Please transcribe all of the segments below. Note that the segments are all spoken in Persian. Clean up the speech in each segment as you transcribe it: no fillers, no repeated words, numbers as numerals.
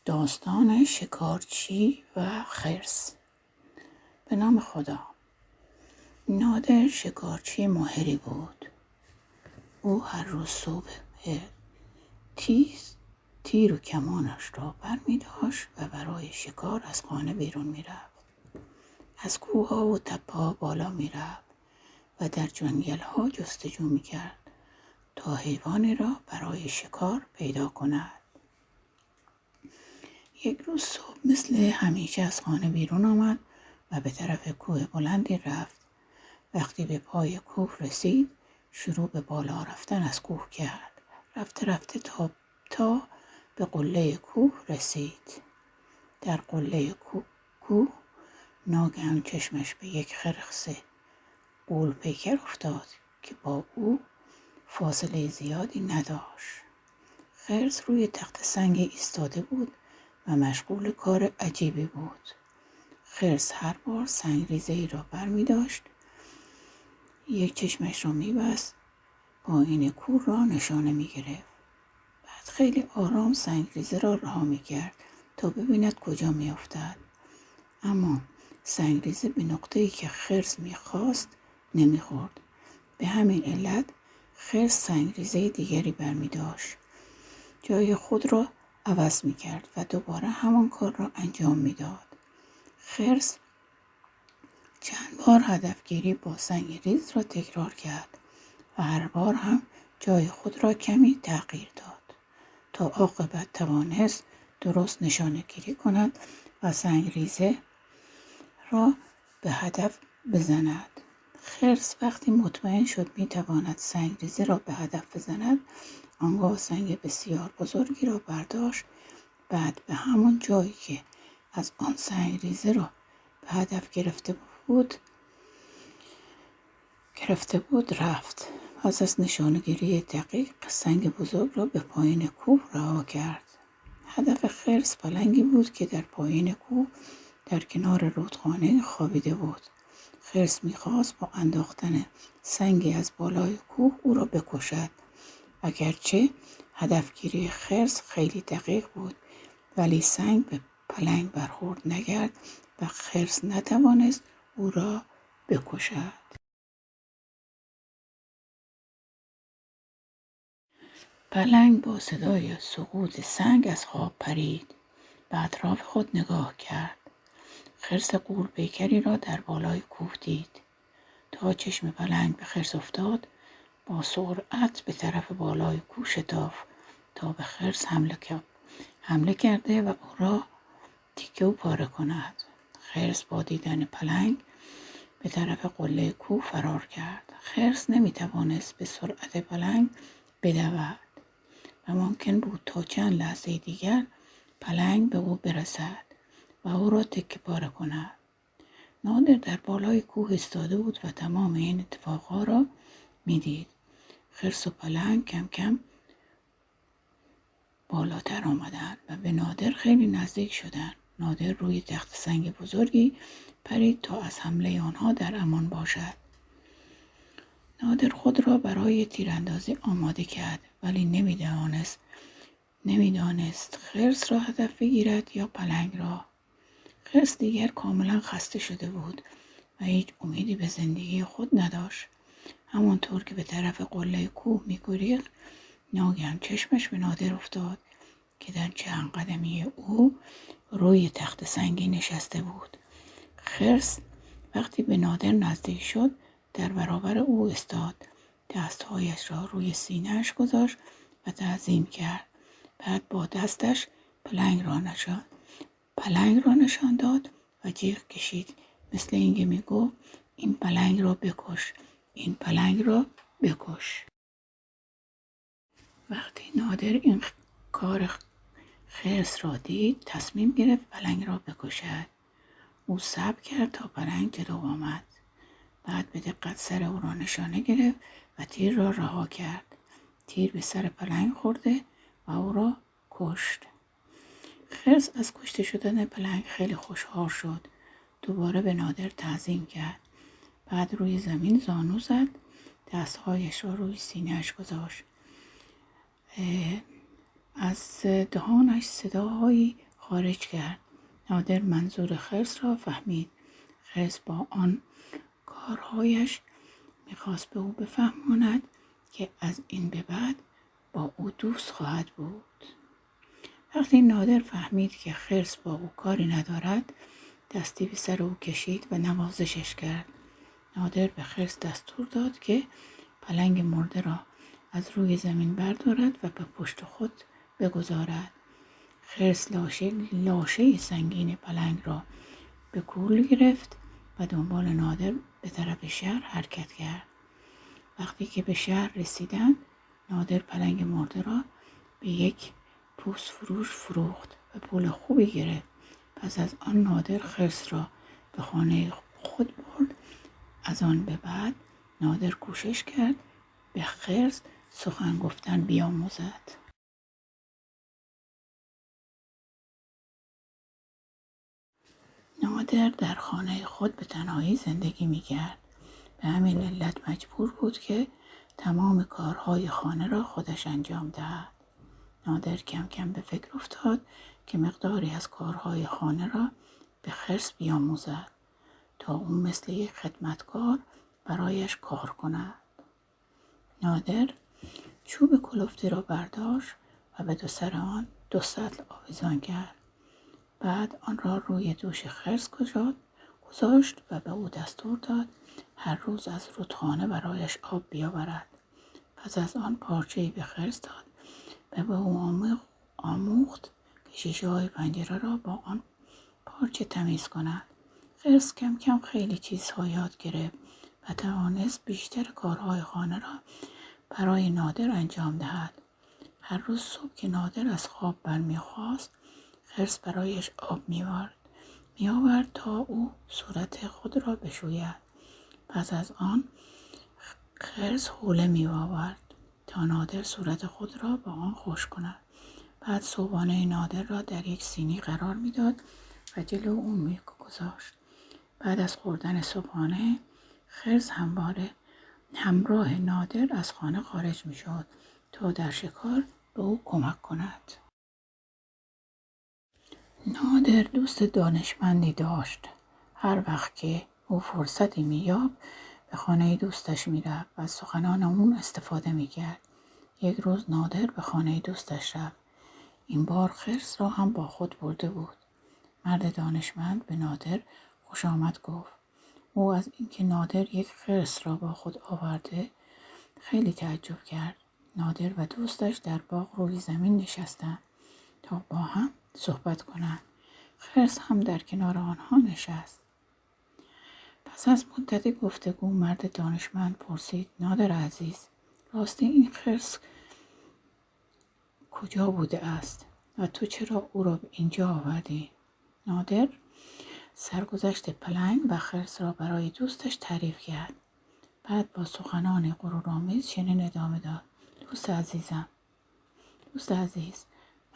داستان شکارچی و خرس. به نام خدا. نادر شکارچی ماهری بود. او هر روز صبح تیر و کمانش را برمی داشت و برای شکار از خانه بیرون می رفت. از کوه‌ها و تپه‌ها بالا می رفت و در جنگل‌ها جستجو می کرد تا حیوانی را برای شکار پیدا کند. یک روز صبح مثل همیشه از خانه بیرون آمد و به طرف کوه بلندی رفت. وقتی به پای کوه رسید شروع به بالا رفتن از کوه کرد. رفته تا به قله کوه رسید. در قله کوه ناگهان چشمش به یک خرس غول‌پیکر افتاد که با او فاصله زیادی نداشت. خرس روی تخت سنگ ایستاده بود و مشغول کار عجیبی بود. خرس هر بار سنگریزه ای را بر می داشت، یک چشمش را می بست، پایین کوه را نشانه می گرفت. بعد خیلی آرام سنگریزه را رها می کرد تا ببیند کجا می افتد. اما سنگریزه به نقطه‌ای که خرس می خواست نمی خورد. به همین علت خرس سنگریزه دیگری بر می داشت. جای خود را عوض می کرد و دوباره همان کار را انجام می داد. خرس چند بار هدفگیری با سنگریز را تکرار کرد و هر بار هم جای خود را کمی تغییر داد تا عاقبت توانست درست نشانه گیری کند و سنگریزه را به هدف بزند. خرس وقتی مطمئن شد می تواند سنگریزه را به هدف بزند، آنگاه سنگ بسیار بزرگی را برداشت. بعد به همان جایی که از آن سنگریزه را به هدف گرفته بود رفت. پس از نشانه‌گیری دقیق سنگ بزرگ را به پایین کوه رها کرد. هدف خرس پلنگی بود که در پایین کوه در کنار رودخانه خوابیده بود. خرس می‌خواست با انداختن سنگی از بالای کوه او را بکشد. اگرچه هدفگیری خرس خیلی دقیق بود، ولی سنگ به پلنگ برخورد نکرد و خرس نتوانست او را بکشد. پلنگ با صدای سقوط سنگ از خواب پرید و اطراف خود نگاه کرد. خرس غول‌پیکری را در بالای کوه دید. تا چشم پلنگ به خرس افتاد، با سرعت به طرف بالای کوه شتافت تا به خرس حمله کرده و او را تیکه و پاره کند. خرس با دیدن پلنگ به طرف قله کوه فرار کرد. خرس نمیتوانست به سرعت پلنگ بدود و ممکن بود تا چند لحظه دیگر پلنگ به او برسد و او را تکه پاره کند. نادر در بالای کوه ایستاده بود و تمام این اتفاقها را میدید. خرس و پلنگ کم کم بالاتر آمدند و به نادر خیلی نزدیک شدند. نادر روی تخت سنگ بزرگی پرید تا از حمله آنها در امان باشد. نادر خود را برای تیراندازی آماده کرد، ولی نمیدانست خرس را هدف بگیرد یا پلنگ را. خرس دیگر کاملا خسته شده بود و هیچ امیدی به زندگی خود نداشت. همانطور که به طرف قله کوه می‌گریخت، ناگهان چشمش به نادر افتاد که در چند قدمی او روی تخت سنگی نشسته بود. خرس وقتی به نادر نزدیک شد در برابر او ایستاد، دستهایش را روی سینه‌اش گذاشت و تعظیم کرد. بعد با دستش پلنگ را نشان داد و جیغ کشید، مثل اینکه میگفت این پلنگ را بکش، این پلنگ را بکش. وقتی نادر این کار خرس را دید، تصمیم گرفت پلنگ را بکشد. او صبر کرد تا پلنگ جلو آمد. بعد به دقت سر او را نشانه گرفت و تیر را رها کرد. تیر به سر پلنگ خورده و او را کشت. خرس از کشته شدن پلنگ خیلی خوشحال شد. دوباره به نادر تعظیم کرد. بعد روی زمین زانو زد، دستهایش را روی سینه‌اش گذاشت. از دهانش صداهایی خارج کرد. نادر منظور خرس را فهمید. خرس با آن کارهایش میخواست به او بفهماند که از این به بعد با او دوست خواهد بود. وقتی نادر فهمید که خرس با او کاری ندارد، دستی به سر او کشید و نوازشش کرد. نادر به خرس دستور داد که پلنگ مرده را از روی زمین بردارد و به پشت خود بگذارد. خرس لاشه سنگین پلنگ را به کول گرفت و دنبال نادر به طرف شهر حرکت کرد. وقتی که به شهر رسیدند، نادر پلنگ مرده را به یک پوست فروش فروخت و پول خوبی گرفت. پس از آن نادر خرس را به خانه خود برد. از آن به بعد نادر کوشش کرد به خرس سخن گفتن بیاموزد. نادر در خانه خود به تنهایی زندگی می‌کرد. به همین علت مجبور بود که تمام کارهای خانه را خودش انجام دهد. نادر کم کم به فکر افتاد که مقداری از کارهای خانه را به خرس بیاموزد تا او مثل یک خدمتکار برایش کار کند. نادر چوب کلفتی را برداشت و به دو سر آن 2 سطل آویزان کرد. بعد آن را روی دوش خرس گذاشت و به او دستور داد هر روز از رودخانه برایش آب بیاورد. پس از آن پارچه‌ای به خرس داد و به او آموخت که شیشه‌های پنجره را با آن پارچه تمیز کند. خرس کم کم خیلی چیزها یاد گرفت و توانست بیشتر کارهای خانه را برای نادر انجام دهد. هر روز صبح که نادر از خواب برمیخاست، خرس برایش آب میآورد تا او صورت خود را بشوید. پس از آن خرس حوله میآورد تا نادر صورت خود را با آن خشک کند. بعد صبحانه نادر را در یک سینی قرار میداد و جلو او میگذاشت. بعد از خوردن صبحانه، خرس همراه نادر از خانه خارج میشد تا در شکار به او کمک کند. نادر دوست دانشمندی داشت. هر وقت که او فرصتی می‌یافت به خانه دوستش میرفت و از سخنان اون استفاده میکرد. یک روز نادر به خانه دوستش رفت. این بار خرس را هم با خود برده بود. مرد دانشمند به نادر خوش آمد گفت. او از اینکه نادر یک خرس را با خود آورده خیلی تعجب کرد. نادر و دوستش در باغ روی زمین نشستند تا با هم صحبت کنند. خرس هم در کنار آنها نشست. پس از مدتی گفتگو مرد دانشمند پرسید نادر عزیز، راستی این خرس کجا بوده است و تو چرا او را به اینجا آوردی؟ نادر سرگذشت پلنگ و خرس را برای دوستش تعریف کرد. بعد با سخنان غرورآمیز چنین ادامه داد. دوست عزیز،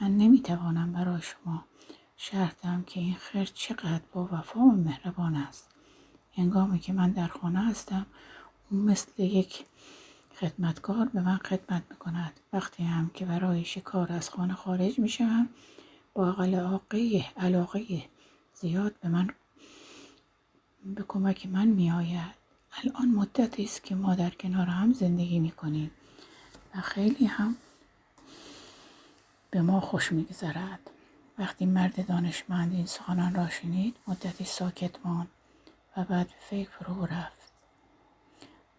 من نمیتوانم برای شما شرح دهم که این خرس چقدر با وفا و مهربان است. هنگامی که من در خانه هستم، او مثل یک خدمتکار به من خدمت میکند. وقتی هم که برای شکار از خانه خارج میشم، با علاقه زیاد به کمک من میآید. الان مدتی است که ما در کنار هم زندگی میکنیم و خیلی هم به ما خوش میگذرد. وقتی مرد دانشمند این سخنان را شنید، مدتی ساکت ماند و بعد به فکر فرو رفت.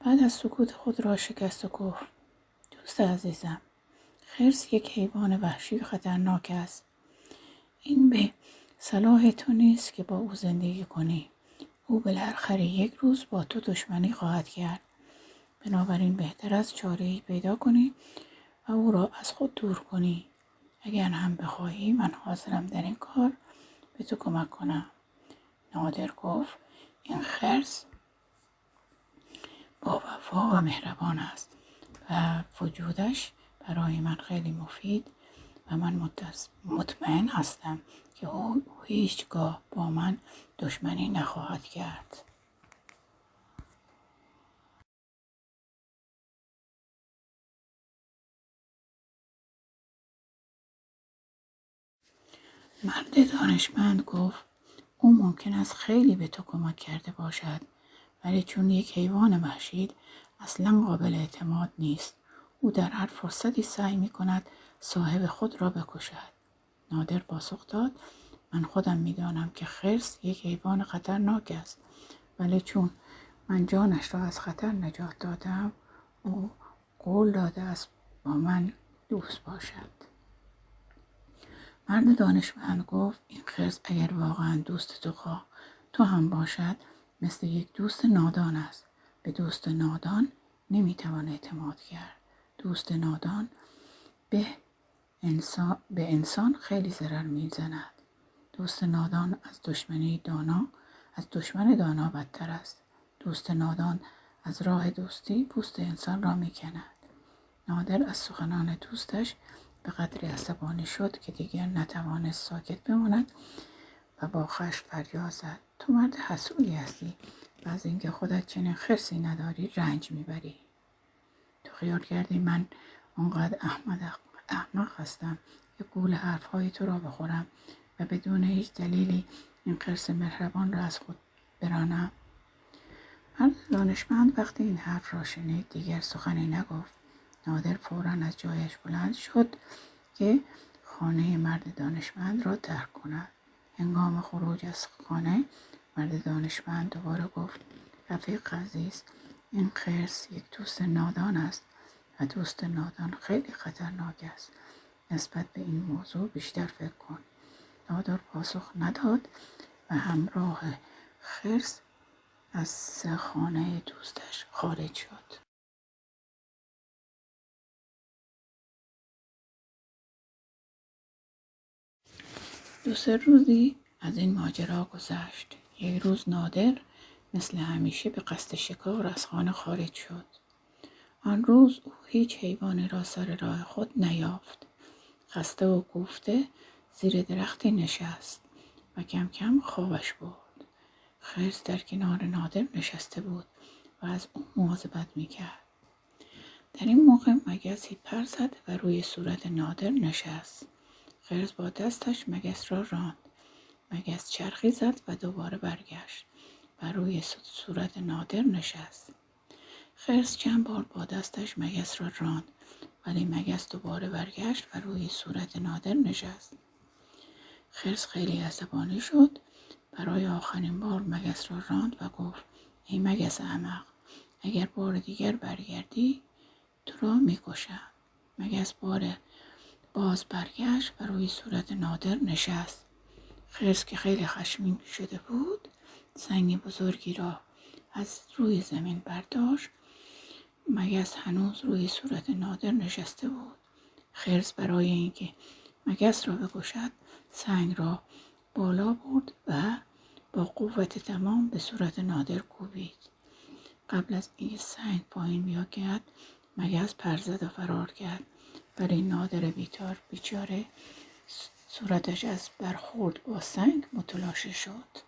بعد از سکوت خود را شکست و گفت دوست عزیزم، خرس یک حیوان وحشی و خطرناک است. این به صلاح تو نیست که با او زندگی کنی. او بالاخره یک روز با تو دشمنی خواهد کرد. بنابراین بهتر است چاره‌ای پیدا کنی و او را از خود دور کنی. اگر هم بخواهی من حاضرم در این کار به تو کمک کنم. نادر گفت این خرس با وفا و مهربان است و وجودش برای من خیلی مفید و من مطمئن هستم که او هیچگاه با من دشمنی نخواهد کرد. مرد دانشمند گفت او ممکن است خیلی به تو کمک کرده باشد، ولی چون یک حیوان وحشی اصلا قابل اعتماد نیست. او در هر فرصتی سعی می کند صاحب خود را بکشد. نادر پاسخ داد من خودم می دانم که خرس یک حیوان خطرناک است، ولی چون من جانش را از خطر نجات دادم او قول داده است با من دوست باشد. مرد دانشمند گفت این خرس اگر واقعا دوست تو هم باشد مثل یک دوست نادان است. به دوست نادان نمیتوان اعتماد کرد. دوست نادان به انسان خیلی ضرر میزند. دوست نادان از دشمن دانا بدتر است. دوست نادان از راه دوستی پوست انسان را میکند. نادر از سخنان دوستش به قدری عصبانی شد که دیگر نتوانست ساکت بماند و با خشم فریاد زد تو مرد حسودی هستی و از اینکه خودت چنین خرسی نداری رنج میبری. تو خیال کردی من آنقدر احمق هستم که گول حرفهای تو را بخورم و بدون هیچ دلیلی این خرس مهربان را از خود برانم؟ مرد دانشمند وقتی این حرف را شنید دیگر سخنی نگفت. نادر فوراً از جایش بلند شد که خانه مرد دانشمند را ترک کند. هنگام خروج از خانه مرد دانشمند دوباره گفت رفیق عزیز، این خرس یک دوست نادان است و دوست نادان خیلی خطرناک است. نسبت به این موضوع بیشتر فکر کن. نادر پاسخ نداد و همراه خرس از خانه دوستش خارج شد. دو سه روزی از این ماجرا گذشت. یک روز نادر مثل همیشه به قصد شکار از خانه خارج شد. آن روز او هیچ حیوانی را سر راه خود نیافت. خسته و کوفته زیر درختی نشست و کم کم خوابش برد. خرس در کنار نادر نشسته بود و از او مواظبت میکرد. در این موقع مگسی پر زد و روی صورت نادر نشست. خرس با دستش مگس را راند. مگس چرخی زد و دوباره برگشت و روی صورت نادر نشست. خرس چند بار با دستش مگس را راند ولی مگس دوباره برگشت و روی صورت نادر نشست. خرس خیلی عصبانی شد. برای آخرین بار مگس را راند و گفت ای مگس احمق، اگر بار دیگر برگردی تو را میکشم. مگس باز برگشت و روی صورت نادر نشست. خرس که خیلی خشمگین شده بود سنگ بزرگی را از روی زمین برداشت. مگس هنوز روی صورت نادر نشسته بود. خرس برای اینکه مگس را بکشد سنگ را بالا برد و با قوت تمام به صورت نادر کوبید. قبل از اینکه سنگ پایین بیاید مگس پر زد و فرار کرد، ولی نادر بیچاره صورتش از برخورد با سنگ متلاشی شد.